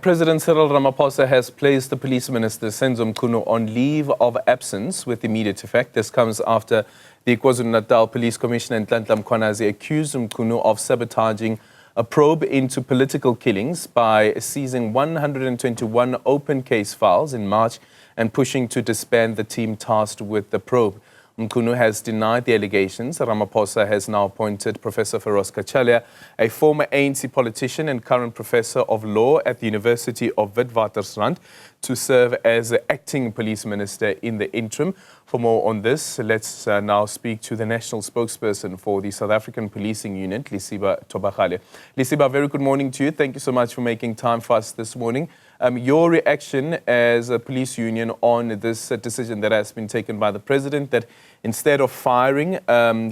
President Cyril Ramaphosa has placed the Police Minister Senzo Mchunu on leave of absence with immediate effect. This comes after the KwaZulu-Natal Police Commissioner Nhlanhla Mkhwanazi accused Mchunu of sabotaging a probe into political killings by seizing 121 open case files in March and pushing to disband the team tasked with the probe. Mchunu has denied the allegations. Ramaphosa has now appointed Professor Thobakgale, a former ANC politician and current professor of law at the University of Witwatersrand, to serve as the acting police minister in the interim. For more on this, let's now speak to the national spokesperson for the South African Policing Unit, Lesiba Thobakgale. Lesiba, very good morning to you. Thank you so much for making time for us this morning. Your reaction as a police union on this decision that has been taken by the president, that instead of firing,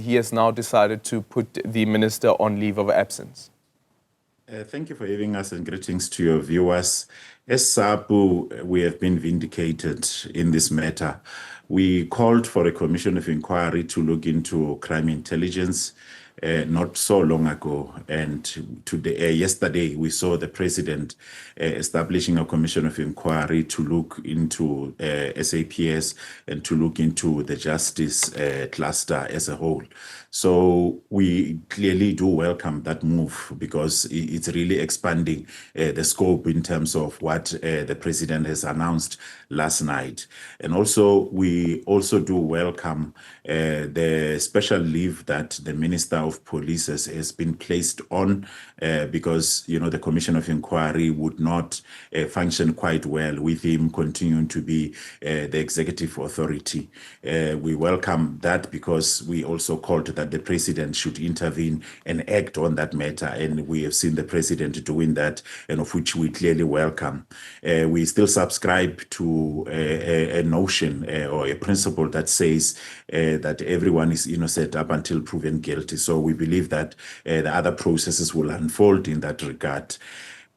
he has now decided to put the minister on leave of absence. Thank you for having us, and greetings to your viewers. As SAPU, we have been vindicated in this matter. We called for a commission of inquiry to look into crime intelligence not so long ago, and today, yesterday, we saw the president establishing a commission of inquiry to look into SAPS and to look into the justice cluster as a whole. So we clearly do welcome that move, because it's really expanding the scope in terms of what the president has announced last night. And also, we also do welcome the special leave that the Minister of Police has been placed on, because, you know, the Commission of Inquiry would not function quite well with him continuing to be the executive authority. We welcome that, because we also called that the president should intervene and act on that matter, and we have seen the president doing that, and of which we clearly welcome. We still subscribe to a notion or a principle that says that everyone is innocent up until proven guilty. So we believe that the other processes will unfold in that regard.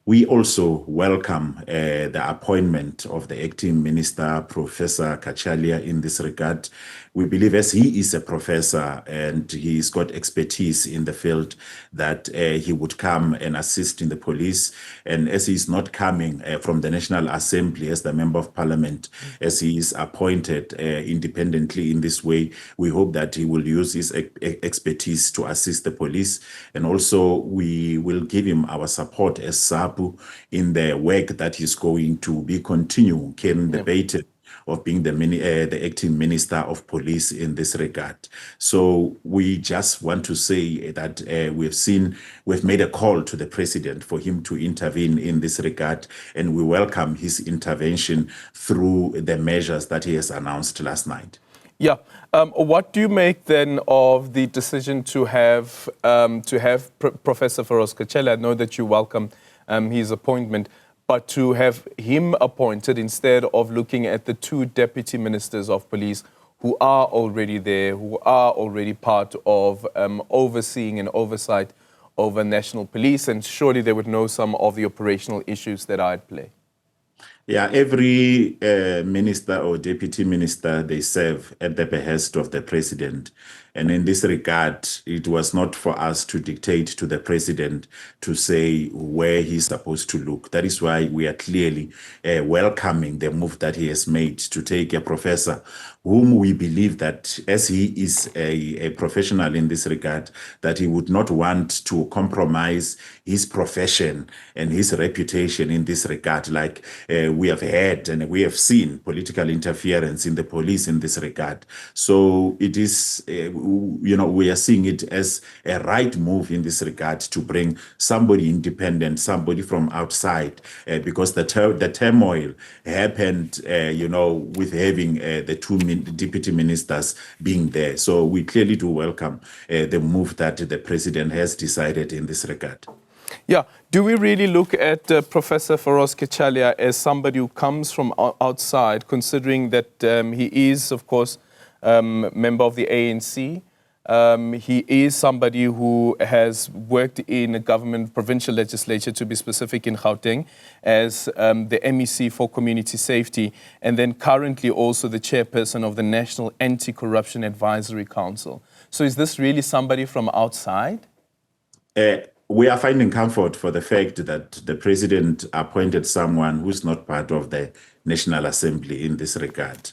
We also welcome the appointment of the acting minister, Professor Thobakgale, in this regard. We believe, as he is a professor and he's got expertise in the field, that he would come and assist in the police. And as he's not coming from the National Assembly as the Member of Parliament, as he is appointed independently in this way, we hope that he will use his expertise to assist the police. And also, we will give him our support as SAPU in the work that he's going to be continuing, carrying the baton of being the acting minister of police in this regard. So we just want to say that we've made a call to the president for him to intervene in this regard, and we welcome his intervention through the measures that he has announced last night. Yeah. What do you make then of the decision to have Professor Thobakgale? I know that you welcome his appointment, but to have him appointed instead of looking at the two deputy ministers of police who are already there, who are already part of overseeing and oversight over national police, and surely they would know some of the operational issues that are at play. Yeah, every minister or deputy minister, they serve at the behest of the president. And in this regard, it was not for us to dictate to the president to say where he's supposed to look. That is why we are clearly welcoming the move that he has made to take a professor whom we believe that, as he is a professional in this regard, that he would not want to compromise his profession and his reputation in this regard. Like we have heard and we have seen political interference in the police in this regard. So it is, we are seeing it as a right move in this regard to bring somebody independent, somebody from outside, because the turmoil happened, with having the two deputy ministers being there. So we clearly do welcome the move that the president has decided in this regard. Yeah. Do we really look at Professor Thobakgale as somebody who comes from outside, considering that he is, of course, member of the ANC? He is somebody who has worked in a government provincial legislature, to be specific, in Gauteng, as the MEC for Community Safety, and then currently also the chairperson of the National Anti-Corruption Advisory Council. So is this really somebody from outside? We are finding comfort for the fact that the president appointed someone who's not part of the National Assembly in this regard.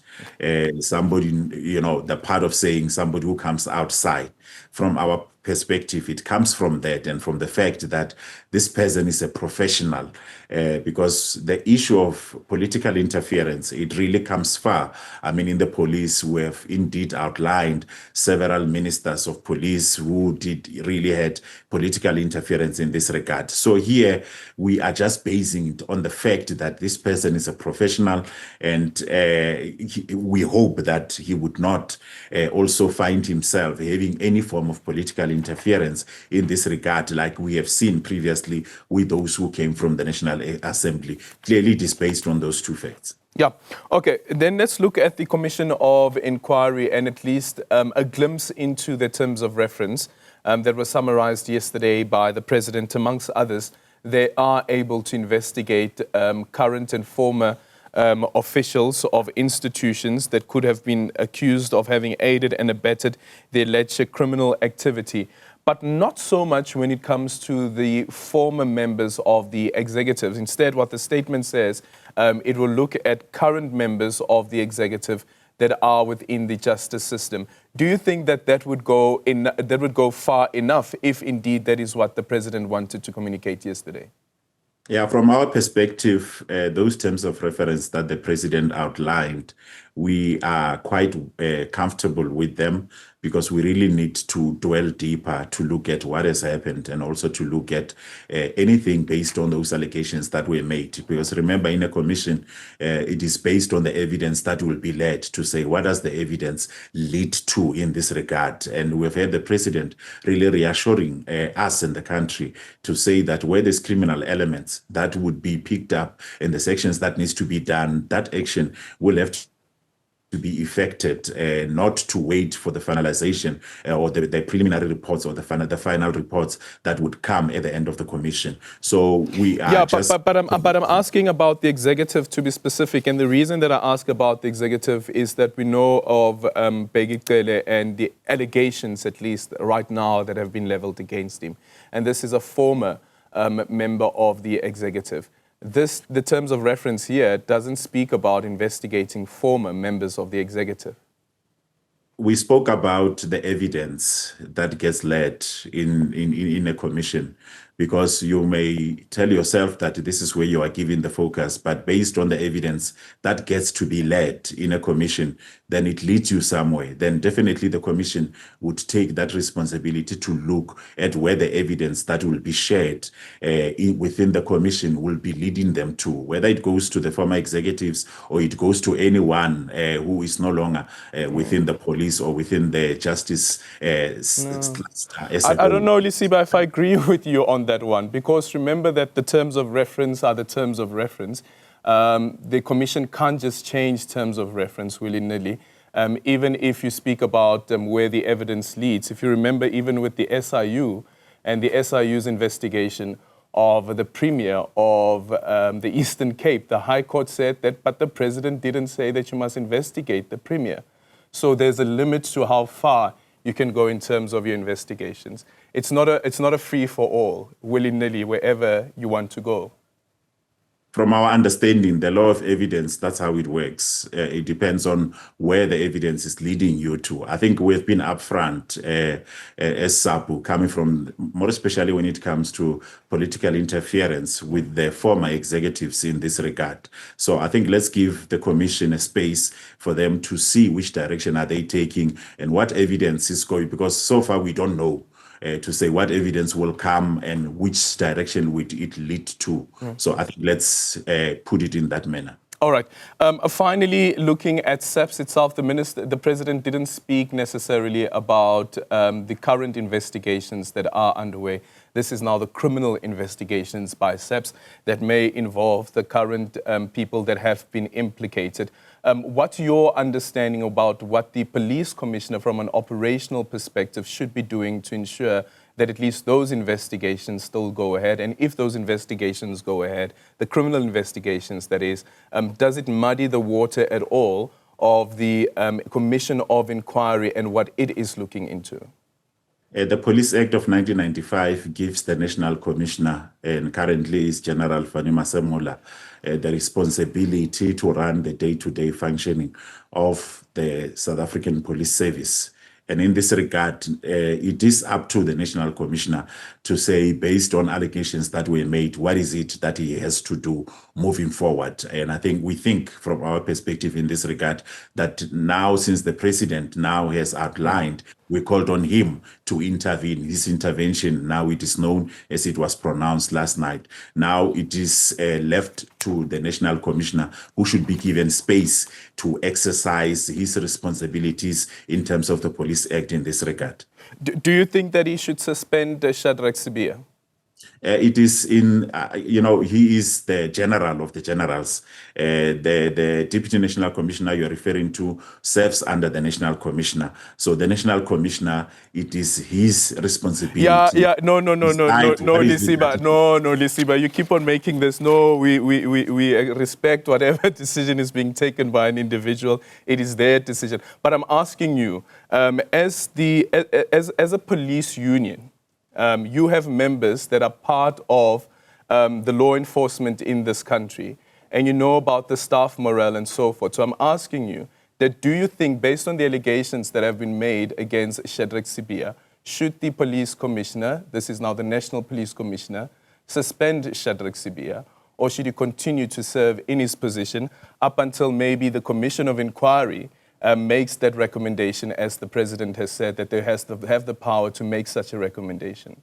Somebody, the part of saying somebody who comes outside. From our perspective, it comes from that and from the fact that this person is a professional, because the issue of political interference, it really comes far. I mean, in the police, we have indeed outlined several ministers of police who really had political interference in this regard. So here we are just basing it on the fact that this person is a professional, and we hope that he would not also find himself having any form of political interference in this regard, like we have seen previously with those who came from the National Assembly. Clearly, it is based on those two facts. Yeah. Okay. Then let's look at the Commission of Inquiry and at least a glimpse into the terms of reference that was summarized yesterday by the President, amongst others. They are able to investigate current and former officials of institutions that could have been accused of having aided and abetted the alleged criminal activity. But not so much when it comes to the former members of the executives. Instead, what the statement says, it will look at current members of the executive that are within the justice system. Do you think that would go far enough if indeed that is what the president wanted to communicate yesterday? Yeah, from our perspective, those terms of reference that the president outlined, we are quite comfortable with them, because we really need to dwell deeper to look at what has happened and also to look at anything based on those allegations that were made. Because remember, in a commission, it is based on the evidence that will be led to say, what does the evidence lead to in this regard? And we've had the president really reassuring us and the country to say that where there's criminal elements that would be picked up and the sections that needs to be done, that action will have to be effected, not to wait for the finalization or the preliminary reports or the final reports that would come at the end of the commission. So we are but I'm asking about the executive, to be specific, and the reason that I ask about the executive is that we know of Thobakgale and the allegations, at least right now, that have been leveled against him. And this is a former member of the executive. The terms of reference here doesn't speak about investigating former members of the executive. We spoke about the evidence that gets led in a commission, because you may tell yourself that this is where you are giving the focus, but based on the evidence that gets to be led in a commission, then it leads you somewhere. Then definitely the commission would take that responsibility to look at where the evidence that will be shared within the commission will be leading them to, whether it goes to the former executives or it goes to anyone who is no longer within the police or within the justice. I don't know, Lesiba, if I agree with you on that one, because remember that the terms of reference are the terms of reference. The commission can't just change terms of reference willy-nilly, even if you speak about where the evidence leads. If you remember, even with the SIU and the SIU's investigation of the Premier of the Eastern Cape, the High Court said that, but the President didn't say that you must investigate the Premier. So there's a limit to how far you can go in terms of your investigations. It's not a free-for-all, willy-nilly, wherever you want to go. From our understanding, the law of evidence, that's how it works. It depends on where the evidence is leading you to. I think we've been upfront as SAPU, coming from, more especially when it comes to political interference with the former executives in this regard. So I think let's give the commission a space for them to see which direction are they taking and what evidence is going, because so far we don't know. To say what evidence will come and which direction would it lead to. So I think let's put it in that manner. All right. Finally, looking at SAPS itself, the president didn't speak necessarily about the current investigations that are underway. This is now the criminal investigations by SAPS that may involve the current people that have been implicated. What's your understanding about what the police commissioner from an operational perspective should be doing to ensure that at least those investigations still go ahead? And if those investigations go ahead, the criminal investigations that is, does it muddy the water at all of the Commission of Inquiry and what it is looking into? The Police Act of 1995 gives the National Commissioner, and currently is General Fani Masemola, the responsibility to run the day-to-day functioning of the South African Police Service. And in this regard, it is up to the National Commissioner to say, based on allegations that were made, what is it that he has to do moving forward? And I think we think from our perspective in this regard that now, since the president now has outlined, we called on him to intervene. His intervention, now it is known as it was pronounced last night. Now it is left to the National Commissioner, who should be given space to exercise his responsibilities in terms of the Police Act in this regard. Do you think that he should suspend Shadrack Sibiya? It is in, he is the general of the generals. The Deputy National Commissioner you're referring to serves under the National Commissioner. So the National Commissioner, it is his responsibility. No, Lesiba, you keep on making this. No, we respect whatever decision is being taken by an individual. It is their decision. But I'm asking you, as a police union, you have members that are part of the law enforcement in this country, and you know about the staff morale and so forth. So I'm asking you, that do you think, based on the allegations that have been made against Shadrack Sibiya, should the police commissioner, this is now the National Police Commissioner, suspend Shadrack Sibiya, or should he continue to serve in his position up until maybe the Commission of Inquiry makes that recommendation, as the president has said, that they have the power to make such a recommendation?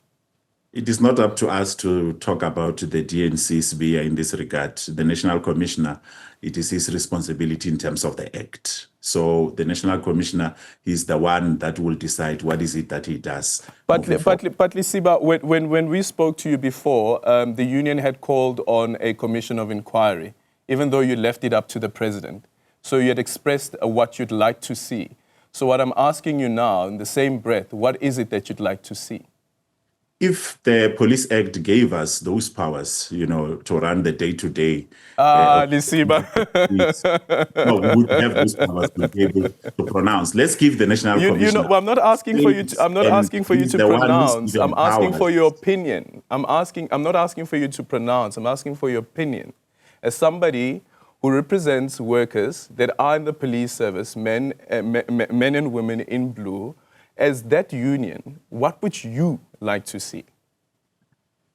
It is not up to us to talk about the DNC Sibiya in this regard. The National Commissioner, it is his responsibility in terms of the Act. So the National Commissioner is the one that will decide what is it that he does. But Lesiba, when we spoke to you before, the union had called on a commission of inquiry, even though you left it up to the president. So you had expressed what you'd like to see. So what I'm asking you now, in the same breath, what is it that you'd like to see? If the Police Act gave us those powers, to run the day-to-day... Lesiba. We would have those powers to be able to pronounce. Let's give the National Commissioner... I'm not asking for you to, pronounce. I'm asking for your opinion. I'm not asking for you to pronounce. I'm asking for your opinion. As somebody who represents workers that are in the police service, men and women in blue, as that union, what would you like to see?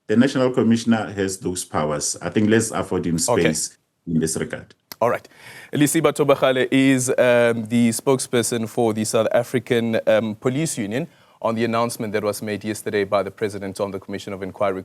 The National Commissioner has those powers. I think let's afford him space in this regard. All right. Lesiba Thobakgale is the spokesperson for the South African Police Union on the announcement that was made yesterday by the President on the Commission of Inquiry.